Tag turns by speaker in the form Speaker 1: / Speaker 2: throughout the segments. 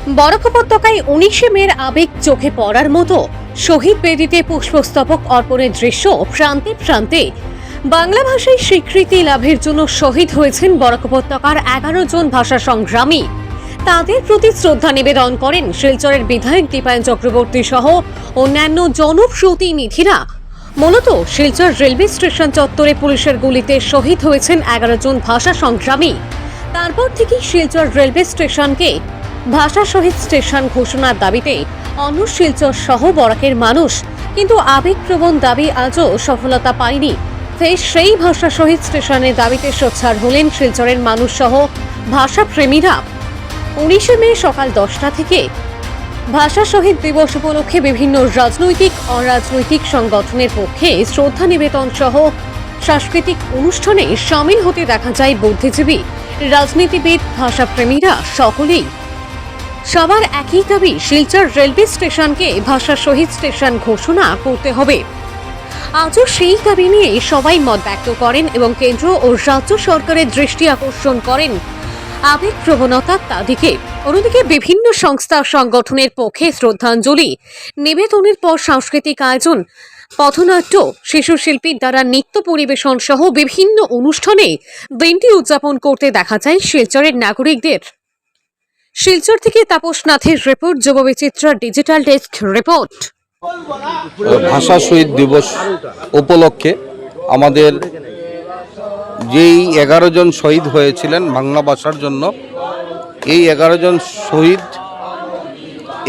Speaker 1: বরফ উপত্যকায় 19শে মের আবেগ চোখে পড়ার মতো শহীদ বেদিতে পুষ্পস্তবক অর্পণের দৃশ্য প্রান্তে প্রান্তে। বাংলা ভাষায় স্বীকৃতি লাভের জন্য শহীদ হয়েছেন বরফ উপত্যকার 11 জন ভাষা সংগ্রামী। তাদের প্রতি শ্রদ্ধা নিবেদন করেন শিলচরের বিধায়ক দীপায়ন চক্রবর্তী সহ অন্যান্য জনপ্রতিনিধিরা। মূলত শিলচর রেলওয়ে স্টেশন চত্বরে পুলিশের গুলিতে শহীদ হয়েছেন 11 জন ভাষা সংগ্রামী। তারপর থেকে শিলচর রেলওয়ে স্টেশনকে ভাষা শহীদ স্টেশন ঘোষণার দাবিতে অন্য শিলচর সহ বরাকের মানুষ কিন্তু আবেগপ্রবণ দাবি আজও সফলতা পায়নি। সেই ভাষা শহীদ স্টেশনের দাবিতে সোচ্চার হলেন শিলচরের মানুষ সহ ভাষা প্রেমীরা। 19শে মে সকাল 10টা থেকে ভাষা শহীদ দিবস উপলক্ষে বিভিন্ন রাজনৈতিক অরাজনৈতিক সংগঠনের পক্ষে শ্রদ্ধা নিবেদন সহ সাংস্কৃতিক অনুষ্ঠানে সামিল হতে দেখা যায় বুদ্ধিজীবী, রাজনীতিবিদ, ভাষাপ্রেমীরা সকলেই। সবার একই দাবি, শিলচর রেলওয়ে স্টেশনকে ভাষা শহীদ স্টেশন ঘোষণা করতে হবে। আজও সেই দাবি নিয়ে সবাই মত ব্যক্ত করেন এবং কেন্দ্র ও রাজ্য সরকারের দৃষ্টি আকর্ষণ করেন আবেগ প্রবণতার দিকে। অন্যদিকে বিভিন্ন সংস্থা সংগঠনের পক্ষে শ্রদ্ধাঞ্জলি নিবেদনের পর সাংস্কৃতিক আয়োজন, পথনাট্য, শিশু শিল্পীর দ্বারা নৃত্য পরিবেশন সহ বিভিন্ন অনুষ্ঠানে দিনটি উদযাপন করতে দেখা যায় শিলচরের নাগরিকদের। শিলচর থেকে তাপস নাথের report, Jubobichitra digital desk report.
Speaker 2: ভাষা শহীদ দিবস উপলক্ষে আমাদের যেই 11 জন শহীদ হয়েছিলেন বাংলা ভাষার জন্য, এই 11 জন শহীদ,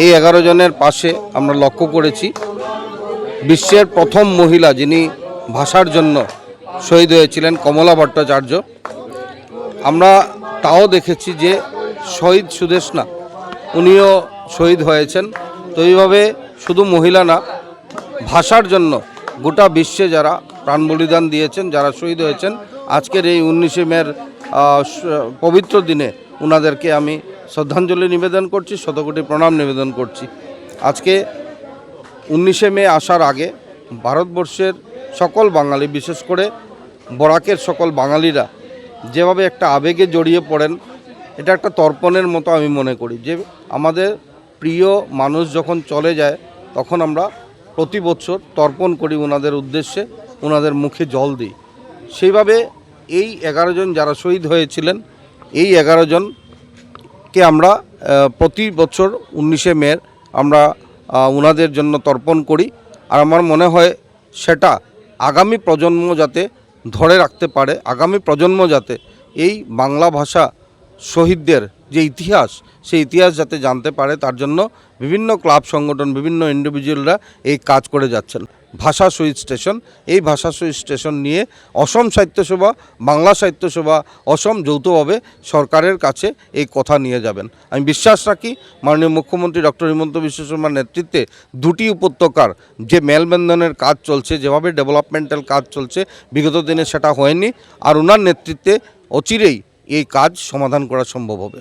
Speaker 2: এই 11 জনের পাশে আমরা লক্ষ্য করেছি বিশ্বের প্রথম মহিলা যিনি ভাষার জন্য শহীদ হয়েছিলেন কমলা ভট্টাচার্য। আমরা তাও দেখেছি যে শহীদ সুদেষ্ণা উনিও শহীদ হয়েছেন। তো এইভাবে শুধু মহিলা না, ভাষার জন্য গোটা বিশ্বে যারা প্রাণ বলিদান দিয়েছেন, যারা শহীদ হয়েছেন, আজকের এই 19শে মের পবিত্র দিনে ওনাদেরকে আমি শ্রদ্ধাঞ্জলি নিবেদন করছি, শতকোটি প্রণাম নিবেদন করছি। আজকে 19শে মে আসার আগে ভারতবর্ষের সকল বাঙালি, বিশেষ করে বরাকের সকল বাঙালিরা যেভাবে একটা আবেগে জড়িয়ে পড়েন, এটা একটা তর্পণের মতো আমি মনে করি। যে আমাদের প্রিয় মানুষ যখন চলে যায় তখন আমরা প্রতি বছর তর্পণ করি ওনাদের উদ্দেশ্যে, ওনাদের মুখে জল দিই। সেইভাবে এই 11 জন যারা শহীদ হয়েছিলেন, এই 11 জনকে আমরা প্রতি বছর 19শে মের আমরা ওনাদের জন্য তর্পণ করি। আর আমার মনে হয় সেটা আগামী প্রজন্ম যাতে ধরে রাখতে পারে, আগামী প্রজন্ম যাতে এই বাংলা ভাষা শহীদদের যে ইতিহাস, সেই ইতিহাস যাতে জানতে পারে, তার জন্য বিভিন্ন ক্লাব সংগঠন, বিভিন্ন ইন্ডিভিজুয়ালরা এই কাজ করে যাচ্ছেন। ভাষা শহীদ স্টেশন, এই ভাষা শহীদ স্টেশন নিয়ে অসম সাহিত্য সভা, বাংলা সাহিত্য সভা, অসম যৌথভাবে সরকারের কাছে এই কথা নিয়ে যাবেন। আমি বিশ্বাস রাখি মাননীয় মুখ্যমন্ত্রী ডক্টর হিমন্ত বিশ্ব শর্মার নেতৃত্বে দুটি উপত্যকার যে মেলবন্ধনের কাজ চলছে, যেভাবে ডেভেলপমেন্টাল কাজ চলছে, বিগত দিনে সেটা হয়নি। আর ওনার নেতৃত্বে অচিরেই এই কাজ সমাধান করা সম্ভব হবে।